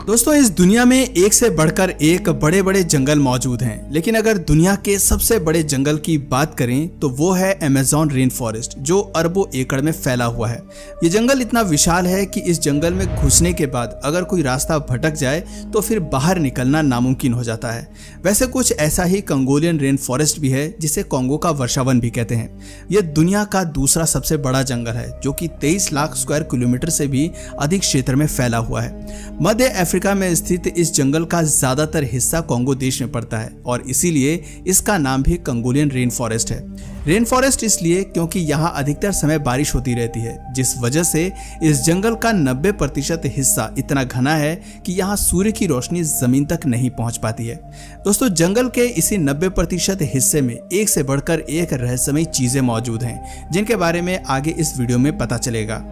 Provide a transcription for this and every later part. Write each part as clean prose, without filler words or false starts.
दोस्तों, इस दुनिया में एक से बढ़कर एक बड़े बड़े जंगल मौजूद हैं, लेकिन अगर दुनिया के सबसे बड़े जंगल की बात करें तो वो है अमेज़न रेन फॉरेस्ट, जो अरबों एकड़ में फैला हुआ है। ये जंगल इतना विशाल है कि इस जंगल में घुसने के बाद अगर कोई रास्ता भटक जाए तो फिर बाहर निकलना नामुमकिन हो जाता है। वैसे कुछ ऐसा ही कंगोलियन रेन फॉरेस्ट भी है, जिसे कांगो का वर्षावन भी कहते हैं। यह दुनिया का दूसरा सबसे बड़ा जंगल है, जो कि 23 लाख स्क्वायर किलोमीटर से भी अधिक क्षेत्र में फैला हुआ है। मध्य अफ्रीका में स्थित इस जंगल का ज्यादातर हिस्सा कांगो देश में पड़ता है और इसीलिए इसका नाम भी कंगोलियन रेन फॉरेस्ट है। रेन फॉरेस्ट इसलिए क्योंकि यहाँ अधिकतर समय बारिश होती रहती है, जिस वजह से इस जंगल का 90% हिस्सा इतना घना है कि यहाँ सूर्य की रोशनी जमीन तक नहीं पहुँच पाती है। दोस्तों, जंगल के इसी 90% हिस्से में एक से बढ़कर एक रहस्यमयी चीजें मौजूद हैं, जिनके बारे में आगे इस वीडियो में पता चलेगा।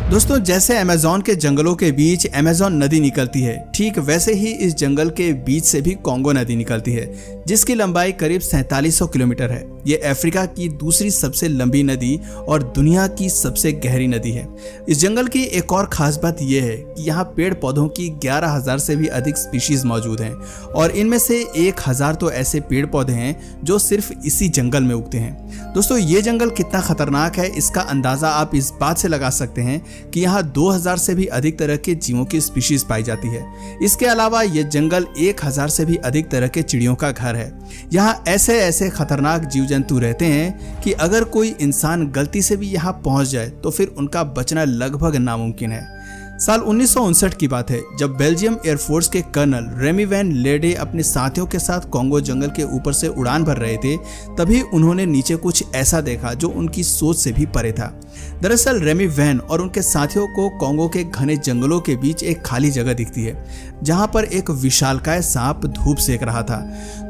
दोस्तों, जैसे अमेज़न के जंगलों के बीच अमेज़न नदी निकलती है, ठीक वैसे ही इस जंगल के बीच से भी कांगो नदी निकलती है, जिसकी लंबाई करीब 4700 किलोमीटर है। ये अफ्रीका की दूसरी सबसे लंबी नदी और दुनिया की सबसे गहरी नदी है। इस जंगल की एक और खास बात यह है कि यहाँ पेड़ पौधों की 11,000 से भी अधिक स्पीशीज मौजूद हैं और इनमें से 1,000 तो ऐसे पेड़ पौधे हैं जो सिर्फ इसी जंगल में उगते हैं। दोस्तों, ये जंगल कितना खतरनाक है, इसका अंदाजा आप इस बात से लगा सकते हैं कि यहाँ 2000 से भी अधिक तरह के जीवों की स्पीशीज पाई जाती है। इसके अलावा ये जंगल 1000 से भी अधिक तरह के चिड़ियों का घर है। यहाँ ऐसे ऐसे खतरनाक जीव जंतु रहते हैं कि अगर कोई इंसान गलती से भी यहाँ पहुंच जाए तो फिर उनका बचना लगभग नामुमकिन है। साल 1959 की बात है, जब बेल्जियम एयरफोर्स के कर्नल रेमी वैन लेडे अपने साथियों के साथ कांगो जंगल के ऊपर से उड़ान भर रहे थे, तभी उन्होंने नीचे कुछ ऐसा देखा जो उनकी सोच से भी परे था। दरअसल रेमी वैन और उनके साथियों को कांगो के घने जंगलों के बीच एक खाली जगह दिखती है, जहां पर एक विशालकाय सांप धूप सेक रहा था।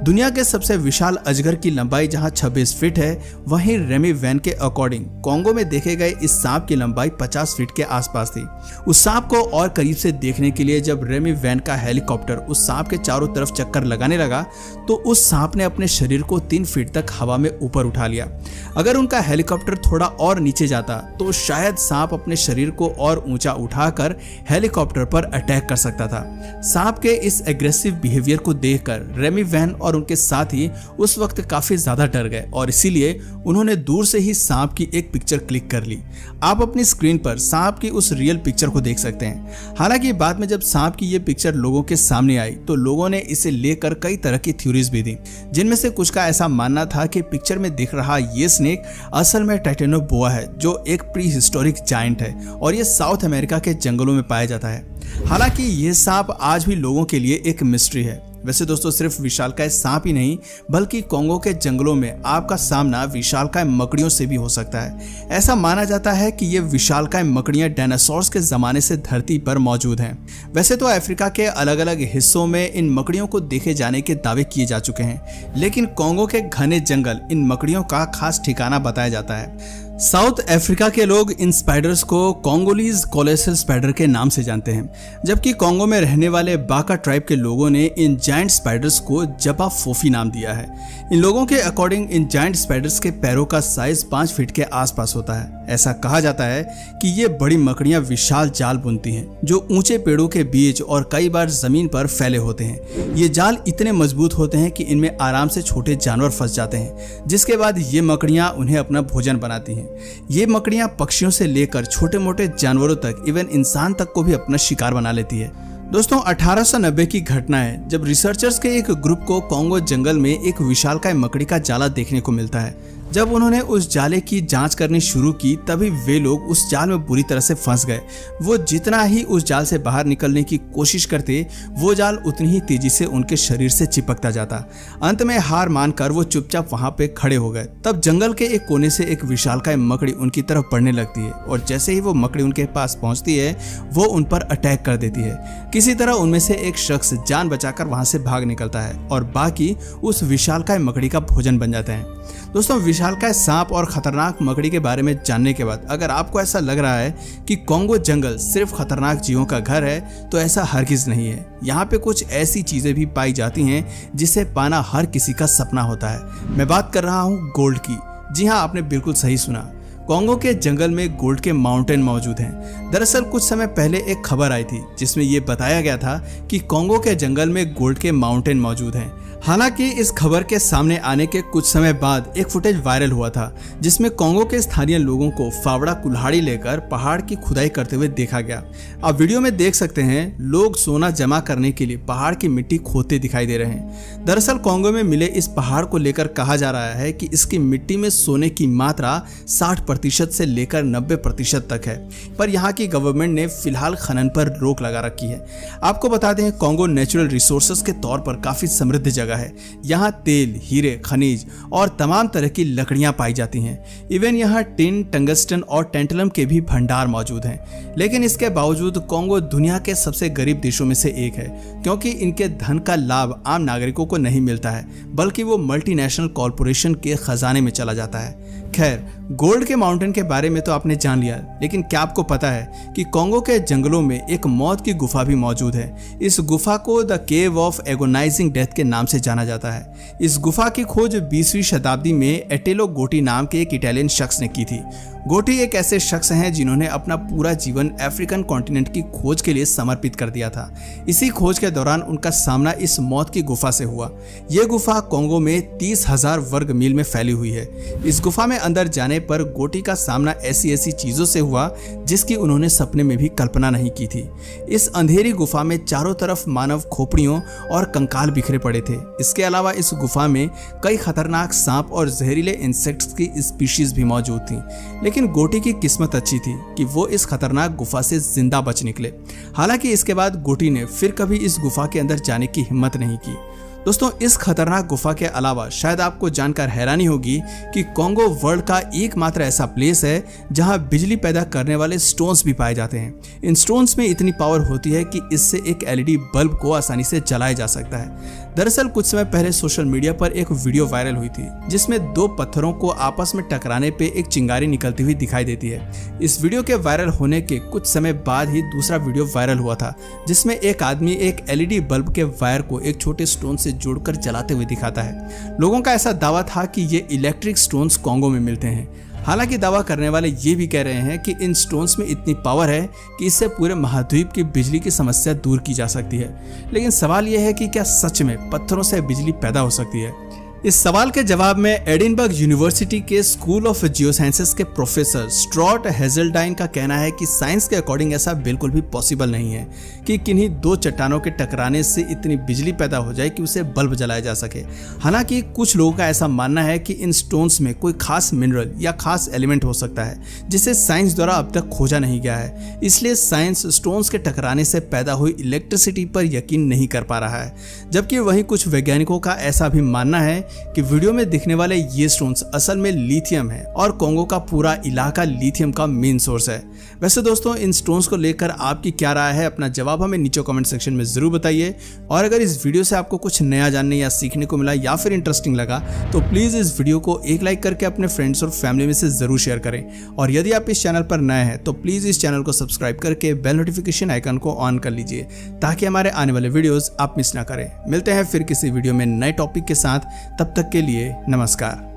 दुनिया के सबसे विशाल अजगर की लंबाई जहां 26 फीट है, वहीं रेमी वैन के अकॉर्डिंग कांगो में देखे गए इस सांप की लंबाई 50 फीट के आसपास थी। उस सांप को और करीब से देखने के लिए जब रेमी वैन का हेलीकॉप्टर उस सांप के चारों तरफ चक्कर लगाने लगा, तो उस सांप ने अपने शरीर को 3 फीट तक हवा में ऊपर उठा लिया। अगर उनका हेलीकॉप्टर थोड़ा और नीचे जाता तो शायद सांप अपने शरीर को और ऊंचा उठाकर हेलीकॉप्टर पर अटैक कर सकता था। सांप के इस एग्रेसिव बिहेवियर को देखकर रेमी वैन और उनके साथी उस वक्त काफी ज्यादा डर गए और इसीलिए उन्होंने दूर से ही सांप की एक पिक्चर क्लिक कर ली। आप अपनी स्क्रीन पर सांप की उस रियल पिक्चर को देख सकते हैं। हालांकि बाद में जब सांप की ये पिक्चर लोगों के सामने आई तो लोगों ने इसे लेकर कई तरह की थ्योरीज भी दी, जिनमें से कुछ का ऐसा मानना था कि पिक्चर में दिख रहा ये स्नेक असल में टाइटेनोबोआ है, जो एक प्री हिस्टोरिक जायंट है और ये साउथ अमेरिका के जंगलों में पाया जाता है। हालांकि ये सांप आज भी लोगों के लिए एक मिस्ट्री है। वैसे दोस्तों, सिर्फ विशालकाय सांप ही नहीं, बल्कि कांगो के जंगलों में आपका सामना विशालकाय मकड़ियों से भी हो सकता है। ऐसा माना जाता है कि ये विशालकाय मकड़ियां डायनासोर्स के जमाने से धरती पर मौजूद हैं। वैसे तो अफ्रीका के अलग अलग हिस्सों में इन मकड़ियों को देखे जाने के दावे किए जा चुके हैं, लेकिन कांगो के घने जंगल इन मकड़ियों का खास ठिकाना बताया जाता है। साउथ अफ्रीका के लोग इन स्पाइडर्स को कांगोलीज कोलोसल स्पाइडर के नाम से जानते हैं, जबकि कांगो में रहने वाले बाका ट्राइब के लोगों ने इन जायंट स्पाइडर्स को जबा फोफी नाम दिया है। इन लोगों के अकॉर्डिंग इन जायंट स्पाइडर्स के पैरों का साइज 5 फीट के आसपास होता है। ऐसा कहा जाता है कि ये बड़ी मकड़ियां विशाल जाल बुनती हैं, जो ऊंचे पेड़ों के बीच और कई बार जमीन पर फैले होते हैं। ये जाल इतने मजबूत होते हैं कि इनमें आराम से छोटे जानवर फंस जाते हैं, जिसके बाद ये मकड़ियां उन्हें अपना भोजन बनाती हैं। ये मकड़ियां पक्षियों से लेकर छोटे मोटे जानवरों तक, इवन इंसान तक को भी अपना शिकार बना लेती है। दोस्तों, 1890 की घटना है, जब रिसर्चर्स के एक ग्रुप को कांगो जंगल में एक विशालकाय मकड़ी का जाला देखने को मिलता है। जब उन्होंने उस जाले की जांच करनी शुरू की, तभी वे लोग उस जाल में बुरी तरह से फंस गए। वो जितना ही उस जाल से बाहर निकलने की कोशिश करते, वो जाल उतनी ही तेजी से उनके शरीर से चिपकता जाता। अंत में हार मानकर वो चुपचाप वहां पे खड़े हो गए। तब जंगल के एक कोने से एक विशालकाय मकड़ी उनकी तरफ बढ़ने लगती है और जैसे ही वो मकड़ी उनके पास पहुंचती है, वो उन पर अटैक कर देती है। किसी तरह उनमें से एक शख्स जान बचाकर वहां से भाग निकलता है और बाकी उस विशालकाय मकड़ी का भोजन बन जाते हैं। दोस्तों, विशालकाय सांप और खतरनाक मकड़ी के बारे में जानने के बाद अगर आपको ऐसा लग रहा है कि कांगो जंगल सिर्फ खतरनाक जीवों का घर है, तो ऐसा हरगिज नहीं है। यहाँ पे कुछ ऐसी चीजें भी पाई जाती हैं जिसे पाना हर किसी का सपना होता है। मैं बात कर रहा हूँ गोल्ड की। जी हाँ, आपने बिल्कुल सही सुना। कॉन्गो के जंगल में गोल्ड के माउंटेन मौजूद हैं। दरअसल कुछ समय पहले एक खबर आई थी जिसमें ये बताया गया था कि कॉन्गो के जंगल में गोल्ड के माउंटेन मौजूद हैं। हालांकि इस खबर के सामने आने के कुछ समय बाद एक फुटेज वायरल हुआ था जिसमें कॉन्गो के स्थानीय लोगों को फावड़ा कुल्हाड़ी लेकर पहाड़ की खुदाई करते हुए देखा गया। आप वीडियो में देख सकते हैं लोग सोना जमा करने के लिए पहाड़ की मिट्टी खोदते दिखाई दे रहे हैं। दरअसल कॉन्गो में मिले इस पहाड़ को लेकर कहा जा रहा है कि इसकी मिट्टी में सोने की मात्रा 60% से लेकर 90% तक है, पर यहाँ की गवर्नमेंट ने फिलहाल खनन पर रोक लगा रखी है। आपको बता दें कॉन्गो नेचुरल रिसोर्सेज के तौर पर काफी समृद्ध जगह है। यहाँ तेल, हीरे, खनिज और तमाम तरह की लकड़ियां पाई जाती हैं। इवन यहाँ टिन, टंगस्टन और टेंटलम के भी भंडार मौजूद हैं। लेकिन इसके बावजूद कॉन्गो दुनिया के सबसे गरीब देशों में से एक है, क्योंकि इनके धन का लाभ आम नागरिकों को नहीं मिलता है, बल्कि वो मल्टीनेशनल कॉरपोरेशन के खजाने में चला जाता है। खैर, गोल्ड के माउंटेन के बारे में तो आपने जान लिया, लेकिन क्या आपको पता है कि कॉन्गो के जंगलों में एक मौत की गुफा भी मौजूद है। इस गुफा को the cave of agonising death के नाम से जाना जाता है। इस गुफा की खोज 20वीं शताब्दी में एटेलो गोटी नाम के एक इटालियन शख्स ने की थी। गोटी एक ऐसे शख्स हैं जिन्होंने अपना पूरा जीवन अफ्रीकन कॉन्टिनेंट की खोज के लिए समर्पित कर दिया था। इसी खोज के दौरान उनका सामना इस मौत की गुफा से हुआ। यह गुफा कॉन्गो में 30,000 वर्ग मील में फैली हुई है। इस गुफा में अंदर जाने पर गोटी का सामना ऐसी चीजों से हुआ जिसकी उन्होंने सपने में भी कल्पना नहीं की थी। इस अंधेरी गुफा में चारों तरफ मानव खोपड़ियों और कंकाल बिखरे पड़े थे। इसके अलावा इस गुफा में कई खतरनाक सांप और जहरीले इंसेक्ट्स की स्पीशीज भी मौजूद थी। लेकिन गोटी की किस्मत अच्छी थी कि वो इस खतरनाक गुफा से जिंदा बच निकले। हालांकि इसके बाद गोटी ने फिर कभी इस गुफा के अंदर जाने की हिम्मत नहीं की। दोस्तों, इस खतरनाक गुफा के अलावा शायद आपको जानकर हैरानी होगी कि कॉन्गो वर्ल्ड का एकमात्र ऐसा प्लेस है जहां बिजली पैदा करने वाले स्टोन्स भी पाए जाते हैं। इन स्टोन्स में इतनी पावर होती है कि इससे एक एलईडी बल्ब को आसानी से जलाया जा सकता है। दरअसल कुछ समय पहले सोशल मीडिया पर एक वीडियो वायरल हुई थी जिसमें 2 पत्थरों को आपस में टकराने पे एक चिंगारी निकलती हुई दिखाई देती है। इस वीडियो के वायरल होने के कुछ समय बाद ही दूसरा वीडियो वायरल हुआ था जिसमें एक आदमी एक एलईडी बल्ब के वायर को एक छोटे स्टोन से जोड़कर जलाते हुए दिखाता है। लोगों का ऐसा दावा था कि ये इलेक्ट्रिक स्टोन्स कॉन्गो में मिलते हैं। हालांकि दावा करने वाले ये भी कह रहे हैं कि इन स्टोन्स में इतनी पावर है कि इससे पूरे महाद्वीप की बिजली की समस्या दूर की जा सकती है। लेकिन सवाल यह है कि क्या सच में पत्थरों से बिजली पैदा हो सकती है? इस सवाल के जवाब में एडिनबर्ग यूनिवर्सिटी के स्कूल ऑफ जियोसाइंसेस के प्रोफेसर स्ट्रॉट हेजल्डाइन का कहना है कि साइंस के अकॉर्डिंग ऐसा बिल्कुल भी पॉसिबल नहीं है कि किन्हीं 2 चट्टानों के टकराने से इतनी बिजली पैदा हो जाए कि उसे बल्ब जलाया जा सके। हालांकि कुछ लोगों का ऐसा मानना है कि इन स्टोन्स में कोई खास मिनरल या खास एलिमेंट हो सकता है जिसे साइंस द्वारा अब तक खोजा नहीं गया है। इसलिए साइंस स्टोन्स के टकराने से पैदा हुई इलेक्ट्रिसिटी पर यकीन नहीं कर पा रहा है। जबकि वहीं कुछ वैज्ञानिकों का ऐसा भी मानना है कि वीडियो में दिखने वाले ये स्टोन्स असल में लिथियम है और कॉन्गो का पूरा इलाका लिथियम का मेन सोर्स है। वैसे दोस्तों, इन स्टोन्स को लेकर आपकी क्या राय है? अपना जवाब हमें नीचे कमेंट सेक्शन में जरूर बताइए। और अगर इस वीडियो से आपको कुछ नया जानने या सीखने को मिला या फिर इंटरेस्टिंग लगा तो प्लीज इस वीडियो को एक लाइक करके अपने फ्रेंड्स और फैमिली में से जरूर शेयर करें। और यदि आप इस चैनल पर नए हैं तो प्लीज इस चैनल को सब्सक्राइब करके बेल नोटिफिकेशन आइकन को ऑन कर लीजिए ताकि हमारे आने वाले वीडियोस आप मिस ना करें। मिलते हैं फिर किसी वीडियो में नए टॉपिक के साथ, तब तक के लिए नमस्कार।